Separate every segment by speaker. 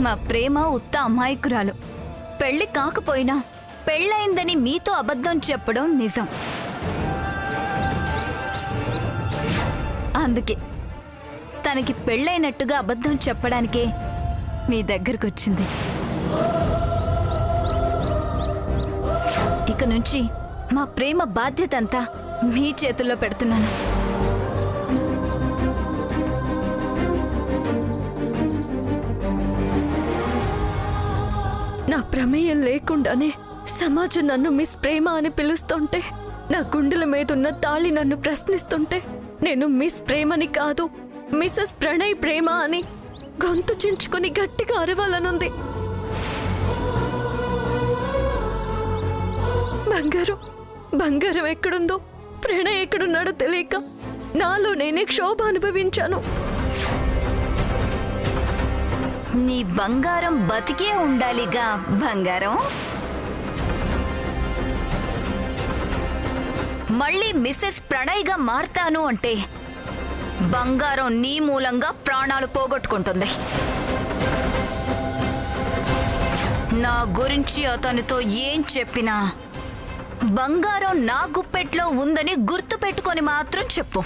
Speaker 1: మా ప్రేమ ఉత్త అమాయకురాలు. పెళ్లి కాకపోయినా పెళ్ళయిందని మీతో అబద్ధం చెప్పడం నిజం. అందుకే తనకి పెళ్ళైనట్టుగా అబద్ధం చెప్పడానికే మీ దగ్గరకు వచ్చింది. ఇక నుంచి మా ప్రేమ బాధ్యత అంతా మీ చేతుల్లో పెడుతున్నాను.
Speaker 2: నా ప్రమేయం లేకుండానే సమాజం నన్ను మిస్ ప్రేమ అని పిలుస్తుంటే, నా గుండెల మీదున్న తాళి నన్ను ప్రశ్నిస్తుంటే, నేను మిస్ ప్రేమని కాదు మిసెస్ ప్రణయ్ ప్రేమ అని గొంతు చించుకుని గట్టిగా అరవాలనుంది. బంగారం బంగారం ఎక్కడుందో, ప్రణయ్ ఎక్కడున్నాడో తెలియక నాలో నేనే క్షోభ అనుభవించాను.
Speaker 1: నీ బంగారం బతికే ఉండాలిగా బంగారం. మళ్ళీ మిసెస్ ప్రణయ్గా మారతాను అంటే బంగారం నీ మూలంగా ప్రాణాలు పోగొట్టుకుంటుంది. నా గురించి అతనితో ఏం చెప్పినా బంగారం నా గుప్పెట్లో ఉందని గుర్తు పెట్టుకొని మాత్రం చెప్పు.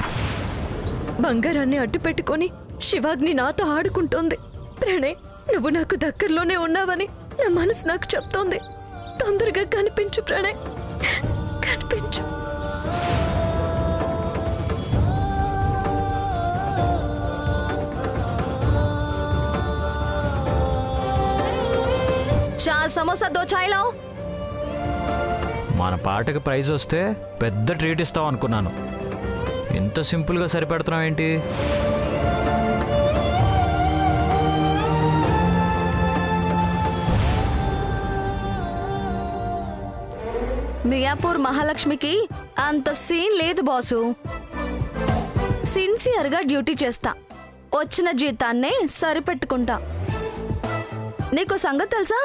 Speaker 2: బంగారాన్ని అడ్డు పెట్టుకొని శివాగ్ని నాతో ఆడుకుంటోంది. ప్రణయ్, నువ్వు నాకు దగ్గరలోనే ఉన్నావని నా మనసు నాకు చెప్తోంది. తొందరగా కనిపించు ప్రణయ్, కనిపించు. చార్ సమోసా దో చాయ్ లాओ.
Speaker 3: మన పాటకి ప్రైజ్ వస్తే పెద్ద ట్రీట్ ఇస్తావు అనుకున్నాను. ఇంత సింపుల్గా సరిపెడుతున్నావు ఏంటి?
Speaker 2: మియాపూర్ మహాలక్ష్మికి అంత సీన్ లేదు బాసు. సిన్సియర్గా డ్యూటీ చేస్తా, వచ్చిన జీతాన్నే సరిపెట్టుకుంటా. నీకు సంగతి తెలుసా,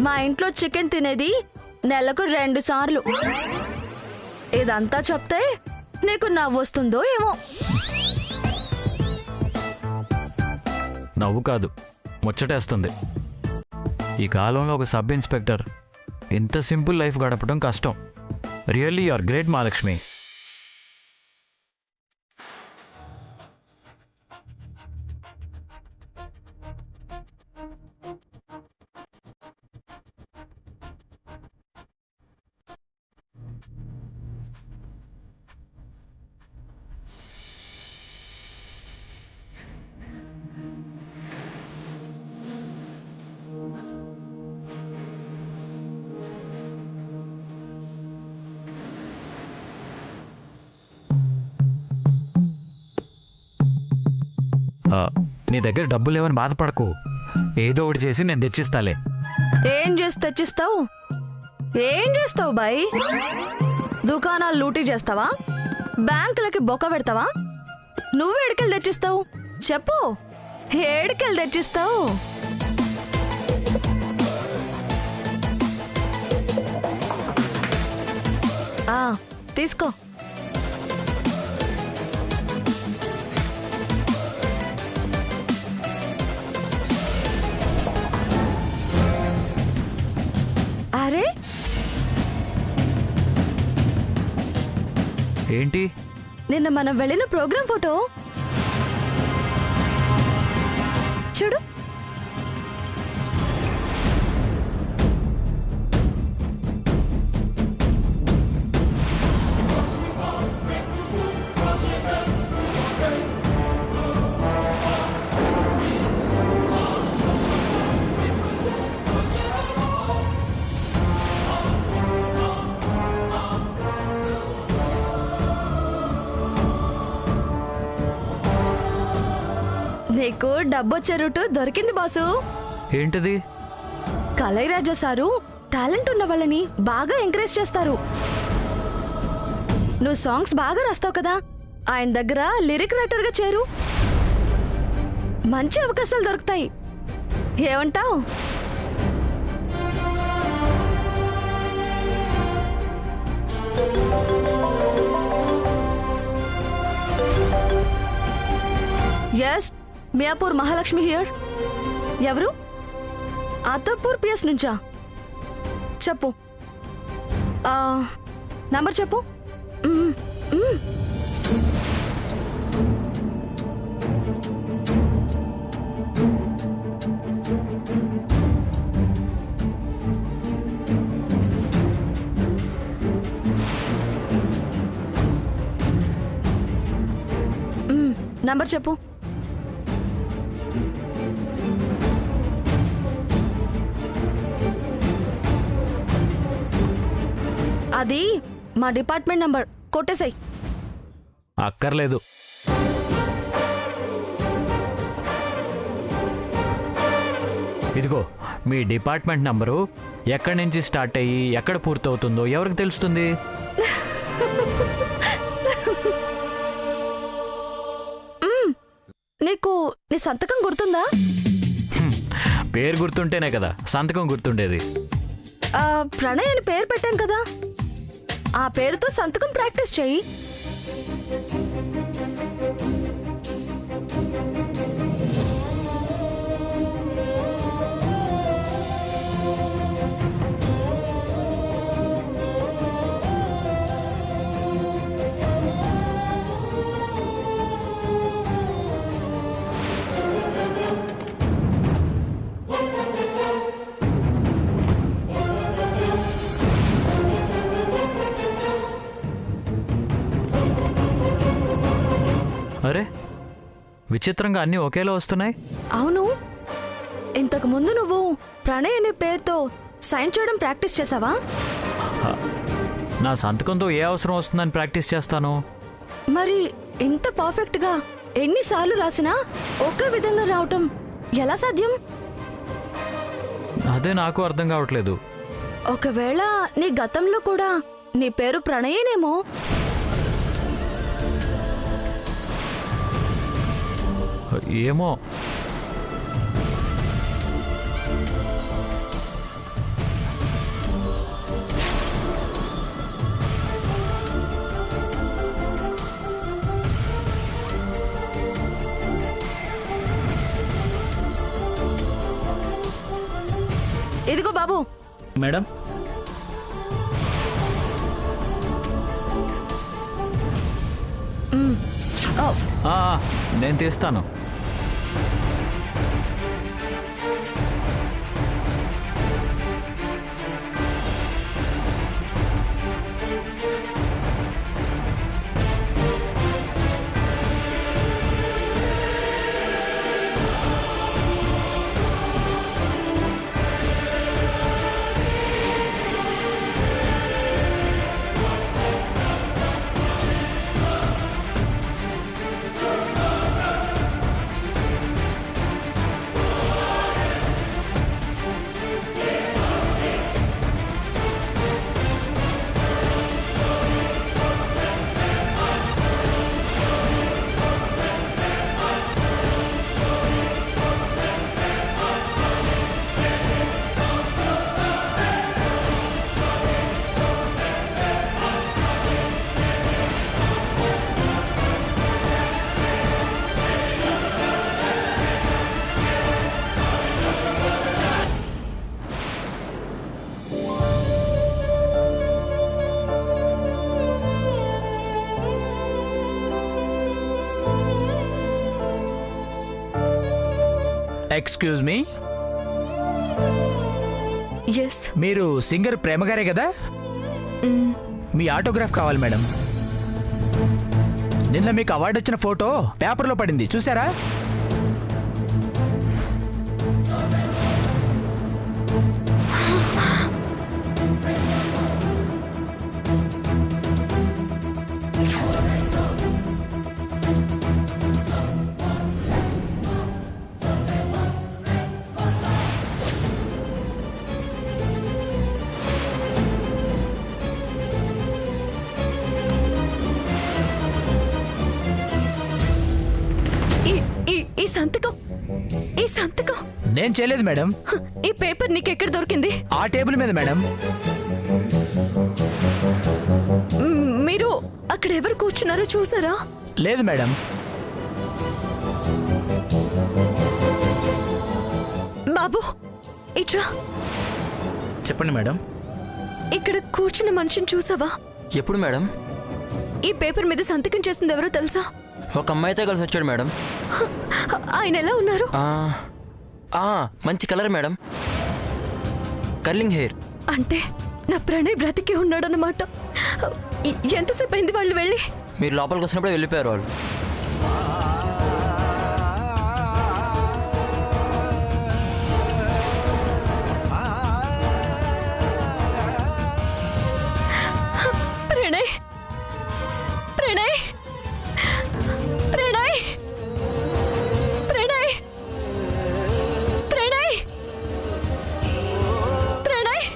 Speaker 2: మా ఇంట్లో చికెన్ తినేది నెలకు 2 సార్లు. ఇదంతా చెప్తే నీకు నవ్వు వస్తుందో ఏమో.
Speaker 3: నవ్వు కాదు, ముచ్చటేస్తుంది. ఈ కాలంలో ఒక సబ్ ఇన్స్పెక్టర్ ఇంత సింపుల్ లైఫ్ గడపడం కష్టం. Really you are great Mahalakshmi. నీ దగ్గర డబ్బులు లేవని బాధపడకు, ఏదో ఒకటి చేసి నేను తెచ్చిస్తాలే.
Speaker 2: ఏం చేసి తెచ్చిస్తావు? ఏం చేస్తావు బాయ్? దుకాణాలు లూటీ చేస్తావా? బ్యాంకులకి బొక్క పెడతావా? నువ్వు ఏడికెళ్ళి తెచ్చిస్తావు చెప్పు, ఏడికెళ్ళి తెచ్చిస్తావు? తీసుకో. అరే
Speaker 3: ఏంటి?
Speaker 2: నిన్న మనం వెళ్ళిన ప్రోగ్రామ్ ఫోటో చూడు. నీకు డబ్బొచ్చే రూటు దొరికింది బాసు.
Speaker 3: ఏంటది?
Speaker 2: కలైరాజా సారు టాలెంట్ ఉన్న వాళ్ళని బాగా ఎంకరేజ్ చేస్తారు. నువ్వు సాంగ్స్ బాగా రాస్తావు కదా, ఆయన దగ్గర లిరిక్ రైటర్గా చేరు. మంచి అవకాశాలు దొరుకుతాయి. ఏమంటావు? Yes, Miyapur Mahalakshmi here. ఎవరు? అత్తపూర్ పిఎస్ నుంచా? చెప్పు. నంబర్ చెప్పు. నంబర్ చెప్పు. అది మా డిపార్ట్మెంట్ నంబర్. కొట్టేసాయి.
Speaker 3: అక్కర్లేదు. ఇదిగో మీ డిపార్ట్మెంట్ నంబరు ఎక్కడి నుంచి స్టార్ట్ అయ్యి ఎక్కడ పూర్తవుతుందో ఎవరికి తెలుస్తుంది?
Speaker 2: నీకు నీ సంతకం గుర్తుందా?
Speaker 3: పేరు గుర్తుంటేనే కదా సంతకం గుర్తుండేది.
Speaker 2: ప్రణయ్ అని పేరు పెట్టాను కదా, ఆ పేరుతో సంతకం ప్రాక్టీస్ చెయ్యి.
Speaker 3: అరే విచిత్రంగా అన్నీ ఒకేలా వస్తున్నాయి.
Speaker 2: అవును, ఇంతకు ముందు నువ్వు ప్రణయ్ అనే పేరుతో సైన్ చేయడం ప్రాక్టీస్ చేసావా?
Speaker 3: నా సంతకంతో ఏ అవసరం వస్తుందని ప్రాక్టీస్ చేస్తాను.
Speaker 2: మరి ఇంత పర్ఫెక్ట్ గా ఎన్నిసార్లు రాసినా ఒకే విధంగా రావటం ఎలా సాధ్యం?
Speaker 3: అదే నాకు అర్థం కావట్లేదు.
Speaker 2: ఒకవేళ నీ గతంలో కూడా నీ పేరు ప్రణయేనేమో.
Speaker 3: ఏమో.
Speaker 2: ఇదిగో బాబు.
Speaker 4: మేడం,
Speaker 3: నేను తీస్తాను.
Speaker 4: Excuse me,
Speaker 2: yes.
Speaker 4: మీరు సింగర్ ప్రేమ గారే కదా? మీ ఆటోగ్రాఫ్ కావాలి మేడం. నిన్న మీకు అవార్డు వచ్చిన ఫోటో పేపర్లో పడింది, చూసారా?
Speaker 2: ఈ సంతకం
Speaker 4: నేను చేయలేదు మేడం.
Speaker 2: ఈ పేపర్ నీకెక్కడ దొరికింది?
Speaker 4: ఆ టేబుల్ మీద మేడం.
Speaker 2: మీరు అక్కడ ఎవరు కూర్చున్నారో చూసారా?
Speaker 4: లేదు మేడం.
Speaker 2: ఇట్రా.
Speaker 4: చెప్పండి మేడం.
Speaker 2: ఇక్కడ కూర్చున్న మనిషిని చూసావా?
Speaker 5: ఎప్పుడు మేడం?
Speaker 2: ఈ పేపర్ మీద సంతకం చేసింది ఎవరో తెలుసా?
Speaker 5: ఒక అమ్మాయితో కలిసి వచ్చాడు మేడం.
Speaker 2: ఆయన ఎలా ఉన్నారు?
Speaker 5: మంచి కలర్ మేడం, కర్లింగ్ హెయిర్.
Speaker 2: అంటే నా ప్రణయ్ బ్రతికే ఉన్నాడన్నమాట. ఎంతసేపు అయింది వాళ్ళు వెళ్ళి?
Speaker 5: మీరు లోపలికి వచ్చినప్పుడు వెళ్ళిపోయారు వాళ్ళు.
Speaker 2: ప్రణయ్, ప్రణయ్, ప్రణయ్, ప్రణయ్, ప్రణయ్, ప్రణయ్.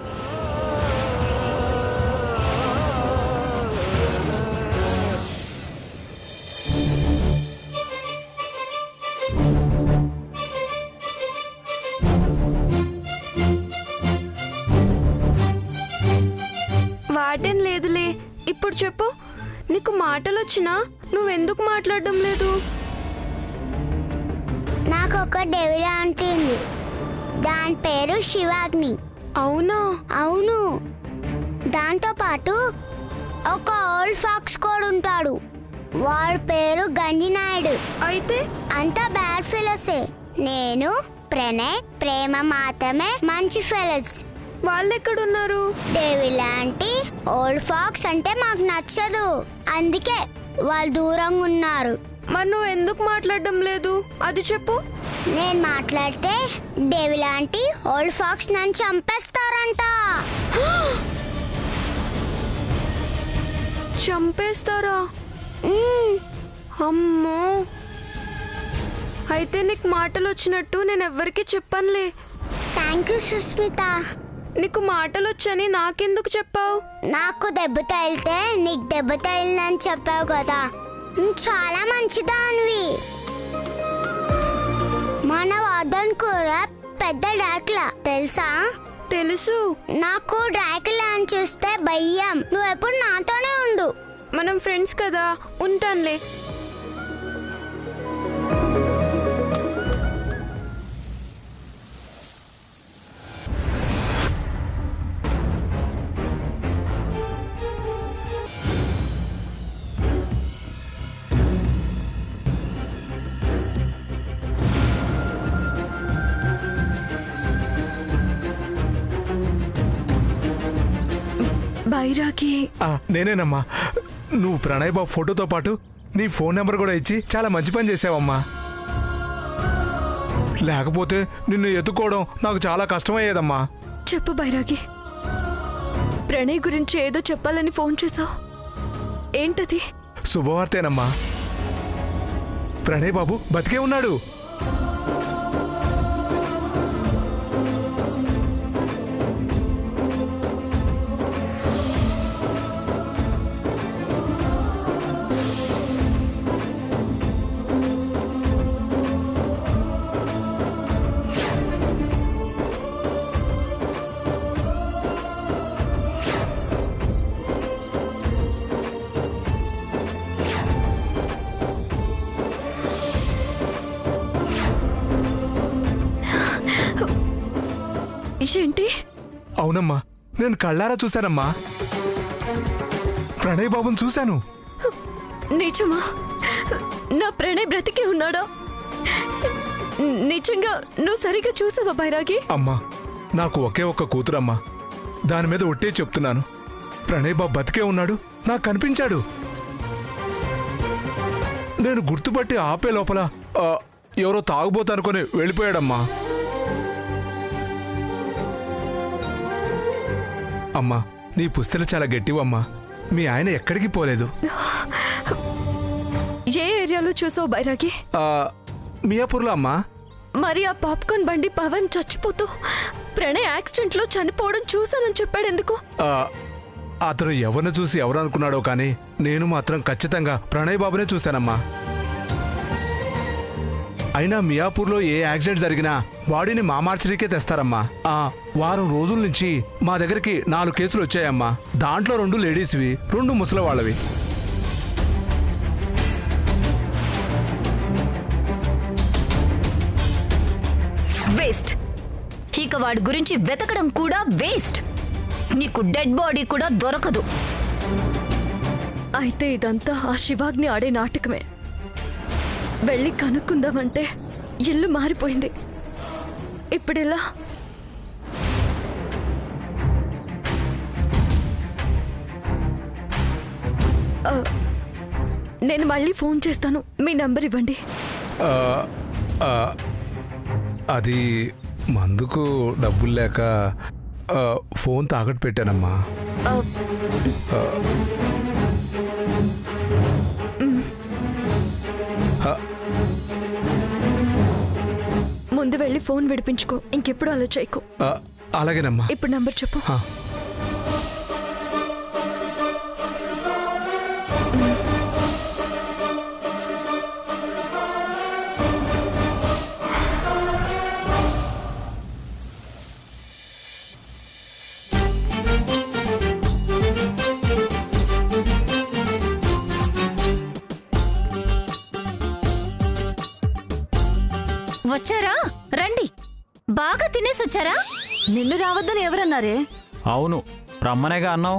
Speaker 6: వాటేం లేదులే. ఇప్పుడు చెప్పు, నీకు మాటలు వచ్చినా నువ్వెందుకు మాట్లాడడం లేదు?
Speaker 7: నాకు ఒక డెవిల్ ఆంటీ ఉంది, దాని పేరు శివాగ్ని.
Speaker 6: అవునా?
Speaker 7: అవును, దాంతో పాటు ఒక ఓల్డ్ ఫాక్స్ కూడా ఉంటాడు, వాడి పేరు గంజినాయుడు.
Speaker 6: అయితే
Speaker 7: అంతా బ్యాడ్ ఫెలోసే. నేను ప్రణయ్ ప్రేమ మాత్రమే మంచి ఫెలోస్.
Speaker 6: వాళ్ళెక్కడున్నారు?
Speaker 7: డెవిల్ ఆంటీ ఓల్డ్ ఫాక్స్ అంటే మాకు నచ్చదు, అందుకే వాళ్ళు దూరంగా ఉన్నారు.
Speaker 6: మరి నువ్వు ఎందుకు మాట్లాడడం లేదు అది చెప్పు.
Speaker 7: నేను మాట్లాడితే డెవిల్ ఆంటీ ఓల్డ్ ఫాక్స్ నన్ను చంపేస్తారంట.
Speaker 6: చంపేస్తారా?
Speaker 7: మ్మ్.
Speaker 6: అమ్మో, అయితే నీకు మాటలు వచ్చినట్టు నేను ఎవ్వరికీ చెప్పనులే.
Speaker 7: Thank you Susmitha.
Speaker 6: నీకు మాటలు వచ్చని నాకెందుకు చెప్పావు?
Speaker 7: నాకు దెబ్బ తగిలితే నీకు దెబ్బ తగిలిందని చెప్పావు కదా, నువ్వు చాలా మంచిదానివి. మన వార్డెన్ కూడా పెద్ద డ్రాకులా తెలుసా?
Speaker 6: తెలుసు.
Speaker 7: నాకు డ్రాకులా అని చూస్తే భయం. నువ్వు ఎప్పుడు నాతోనే ఉండు.
Speaker 6: మనం ఫ్రెండ్స్ కదా, ఉంటానులే.
Speaker 2: బైరాగి,
Speaker 8: నేనేనమ్మా. నువ్వు ప్రణయ్ బాబు ఫోటోతో పాటు నీ ఫోన్ నెంబర్ కూడా ఇచ్చి చాలా మంచి పని చేసావమ్మా. లేకపోతే నిన్ను ఎత్తుకోవడం నాకు చాలా కష్టమయ్యేదమ్మా.
Speaker 2: చెప్పు బైరాగి, ప్రణయ్ గురించి ఏదో చెప్పాలని ఫోన్ చేసావు, ఏంటది?
Speaker 8: శుభవార్తేనమ్మా, ప్రణయ్ బాబు బతికే ఉన్నాడు.
Speaker 2: ఏంటి?
Speaker 8: అవునమ్మా, నేను కళ్ళారా చూశానమ్మా. ప్రణయ్ బాబుని చూశాను.
Speaker 2: నిజమా? నా ప్రణయ్ బ్రతికే ఉన్నాడా? నిజంగా నువ్వు సరిగ్గా చూసావా బైరాగి?
Speaker 8: అమ్మా, నాకు ఒకే ఒక్క కూతురమ్మా, దాని మీద ఒట్టే చెప్తున్నాను. ప్రణయ్ బాబు బతికే ఉన్నాడు, నాకు కనిపించాడు. నేను గుర్తుపట్టి ఆపే లోపల ఎవరో తాగుబోతనుకొని వెళ్ళిపోయాడమ్మా. అమ్మా, నీ పుస్తలు చాలా గట్టివమ్మా. మీ ఆయన ఎక్కడికి పోలేదు.
Speaker 2: ఏ ఏరియాలో చూసావు బైరాగి?
Speaker 8: మియాపూర్లో అమ్మా.
Speaker 2: మరి ఆ పాప్కార్న్ బండి పవన్ చచ్చిపోతూ ప్రణయ్ యాక్సిడెంట్ లో చనిపోవడం చూశానని చెప్పాడు ఎందుకు?
Speaker 8: అతను ఎవరిని చూసి ఎవరు అనుకున్నాడో కానీ నేను మాత్రం ఖచ్చితంగా ప్రణయ్ బాబునే చూశానమ్మా. అయినా మియాపూర్లో ఏ యాక్సిడెంట్ జరిగినా బాడీని మా మార్చరీకే తెస్తారమ్మా. వారం రోజుల నుంచి మా దగ్గరికి 4 కేసులు వచ్చాయమ్మా. దాంట్లో 2 లేడీస్వి, 2 ముసలి వాళ్ళవి.
Speaker 1: వేస్ట్. ఇక వాడి గురించి వెతకడం కూడా వేస్ట్. నీకు డెడ్ బాడీ కూడా దొరకదు.
Speaker 2: అయితే ఇదంతా ఆ శివాగ్ని ఆడే నాటకమే. వెళ్ళి కనుక్కుందామంటే ఇల్లు మారిపోయింది. ఇప్పుడెలా? నేను మళ్ళీ ఫోన్ చేస్తాను, మీ నంబర్ ఇవ్వండి.
Speaker 8: ఆ, ఆ, అది మందుకు డబ్బులు లేక ఫోన్ తాకట్టు పెట్టానమ్మా.
Speaker 2: ముందు వెళ్ళి ఫోన్ విడిపించుకో, ఇంకెప్పుడు అలా చేయకు.
Speaker 8: అలాగేనమ్మా.
Speaker 2: ఇప్పుడు నంబర్ చెప్పు.
Speaker 1: వచ్చారా? రండి. బాగా తినేసొచ్చారా?
Speaker 2: నిన్ను రావద్దని ఎవరన్నారే?
Speaker 3: అవును, రమ్మనేగా అన్నావు.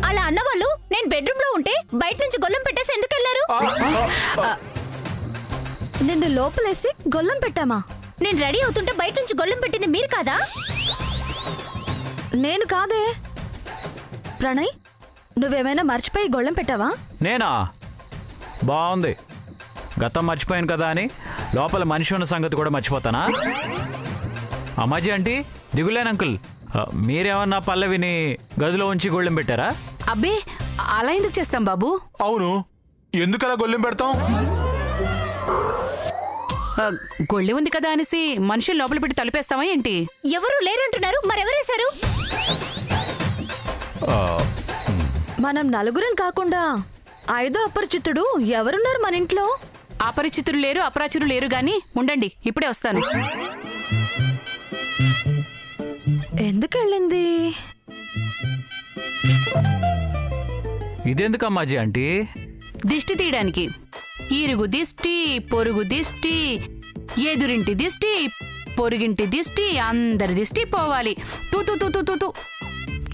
Speaker 1: అలా అన్నవాళ్ళు నేను బెడ్రూమ్ లో ఉంటే బయట నుంచి గొల్లం పెట్టేసి ఎందుకు వెళ్ళారు?
Speaker 2: నిన్ను లోపలేసి గొల్లం పెట్టామా?
Speaker 1: నేను రెడీ అవుతుంటే బయట నుంచి గొల్లం పెట్టింది మీరు కాదా?
Speaker 2: నేను కాదే. ప్రణయ్, నువ్వేమైనా మర్చిపోయి గొల్లం పెట్టావా?
Speaker 3: నేనా? బాగుంది. గతం మర్చిపోయాను కదా అని లోపల మనిషి ఉన్న సంగతి కూడా మర్చిపోతానా? అమ్మాజీ ఆంటీ, దిగులేను అంకుల్. మీరేమన్నా పల్లవిని గదిలో ఉంచి గొళ్ళెం పెట్టారా?
Speaker 9: అబ్బే, అలా ఎందుకు చేస్తాం బాబు?
Speaker 10: అవును, ఎందుకలా గొల్లెం పెడతాం?
Speaker 9: గొళ్ళె ఉంది కదా అనేసి మనుషులు లోపల పెట్టి తలుపేస్తావా ఏంటి?
Speaker 1: ఎవరు లేరంటున్నారు, మరెవరేశారు?
Speaker 2: మనం నలుగురం కాకుండా ఐదో అపరిచితుడు ఎవరున్నారు మన ఇంట్లో?
Speaker 9: అపరిచితులు లేరు, అపరాచులు లేరు గాని ఉండండి, ఇప్పుడే వస్తాను.
Speaker 2: ఎందుకు వెళ్ళింది?
Speaker 3: ఇదెందుకు అమ్మాజీ ఆంటీ?
Speaker 9: దిష్టి తీయడానికి. ఈరుగు దిష్టి, పొరుగు దిష్టి, ఎదురింటి దిష్టి, పొరుగింటి దిష్టి, అందరి దిష్టి పోవాలి. తూ తూ తూ తూ తూ.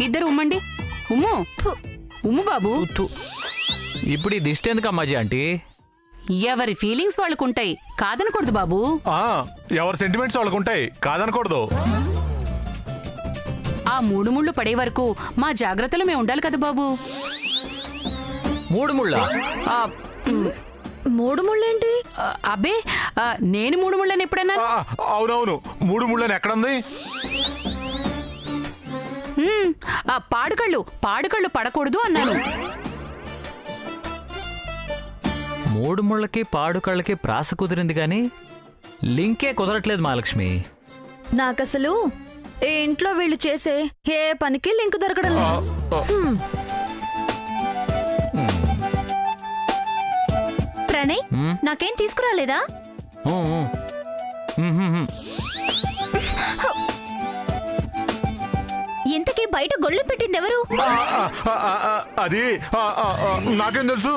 Speaker 9: ఇద్దరు ఉమ్మండి. ఉమ్ము ఉమ్ము బాబు.
Speaker 3: ఇప్పుడు ఈ దిష్టి ఎందుకు అమ్మాజీ ఆంటీ?
Speaker 9: ఎవరి ఫీలింగ్స్ వాళ్ళకుంటాయి, కాదనకూడదు బాబు.
Speaker 10: ఎవరి సెంటిమెంట్స్ వాళ్ళకుంటాయి, కాదనకూడదు.
Speaker 9: ఆ మూడు ముళ్ళు పడే వరకు మా జాగ్రత్తలో మేము ఉండాలి కదా బాబు.
Speaker 3: మూడు ముళ్ళ?
Speaker 2: మూడు ముళ్ళేంటి?
Speaker 9: అబ్బే, నేను మూడు ముళ్ళని ఎప్పుడన్నా?
Speaker 10: అవునవును, మూడు ముళ్ళని ఎక్కడుంది?
Speaker 9: పాడుకళ్ళు పడకూడదు అన్నాను.
Speaker 3: మూడు ముళ్ళకి పాడుకళ్ళకి ప్రాస కుదిరింది కానీ లింకే కుదరట్లేదు మహాలక్ష్మి.
Speaker 2: నాకసలు ఈ ఇంట్లో వీళ్ళు చేసే ఏ పనికి లింక్ దొరకడం లేదు.
Speaker 1: ప్రణయ్, నాకేం తీసుకురాలేదా? ఇంతకీ బయట గొళ్ళెం పెట్టింది ఎవరు?
Speaker 10: అది నాకేం తెలుసు.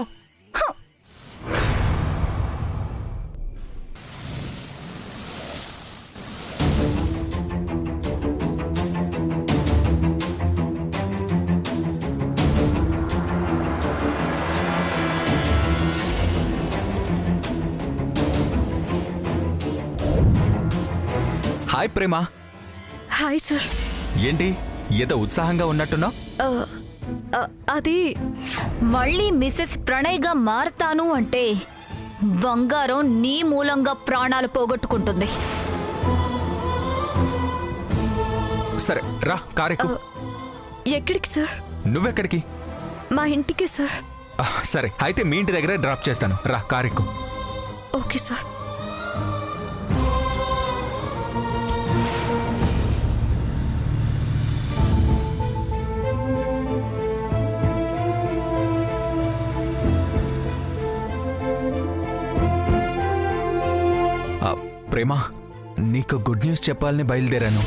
Speaker 11: హాయ్ ప్రేమ.
Speaker 2: Hi sir.
Speaker 11: ఏంటి ఏదో ఉత్సాహంగా ఉన్నట్టున్నావు?
Speaker 2: అది
Speaker 1: మళ్ళీ మిసెస్ ప్రణయ్గా మారతాను అంటే బంగారం నీ మూలంగా ప్రాణాలు పోగొట్టుకుంటుంది.
Speaker 11: సరే రా, కారెక్కు.
Speaker 2: ఎక్కడికి సార్?
Speaker 11: నువ్వెక్కడికి?
Speaker 2: మా ఇంటికి సార్.
Speaker 11: సరే అయితే మీ ఇంటి దగ్గరే డ్రాప్ చేస్తాను, రా కారెక్కు.
Speaker 2: Okay sir.
Speaker 11: ప్రేమ, నీకు గుడ్ న్యూస్ చెప్పాలని బయలుదేరాను.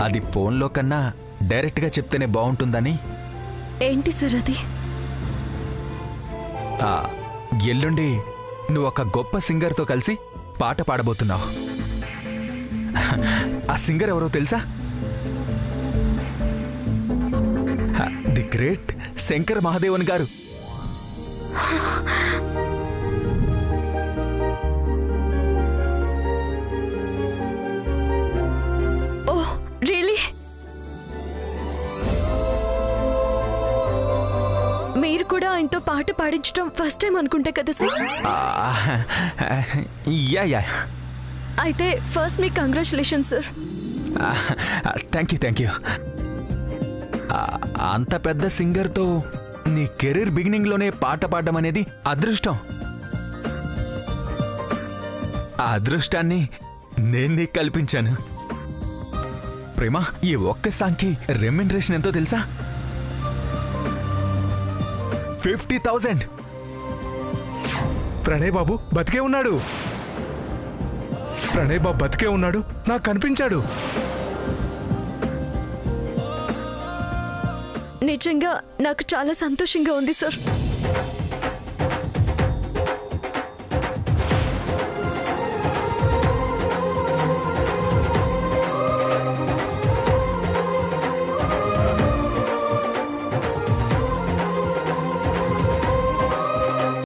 Speaker 11: అది ఫోన్లో కన్నా డైరెక్ట్గా చెప్తేనే బాగుంటుందని.
Speaker 2: ఏంటి సార్ అది?
Speaker 11: ఎల్లుండి నువ్వు ఒక గొప్ప సింగర్తో కలిసి పాట పాడబోతున్నావు. ఆ సింగర్ ఎవరో తెలుసా? ది గ్రేట్ శంకర్ మహాదేవన్ గారు.
Speaker 2: Oh really? మీరు కూడా ఆయనతో పాట పాడించడం ఫస్ట్ టైం అనుకుంటే కదా సార్?
Speaker 11: యా.
Speaker 2: అయితే ఫస్ట్ మీ కంగ్రాచులేషన్ సార్.
Speaker 11: Thank you. అంత పెద్ద సింగర్తో నీ కెరీర్ బిగినింగ్లోనే పాట పాడడం అనేది అదృష్టం. ఆ అదృష్టాన్ని నేను నీకు కల్పించాను. ప్రేమ, ఈ ఒక్క సాంగ్కి రెమ్యునరేషన్ ఎంతో తెలుసా? 50,000.
Speaker 8: ప్రణయ్ బాబు బతికే ఉన్నాడు. ప్రణయ్ బాబు బతికే ఉన్నాడు, నాకు కనిపించాడు.
Speaker 2: నిజంగా నాకు చాలా సంతోషంగా ఉంది సార్.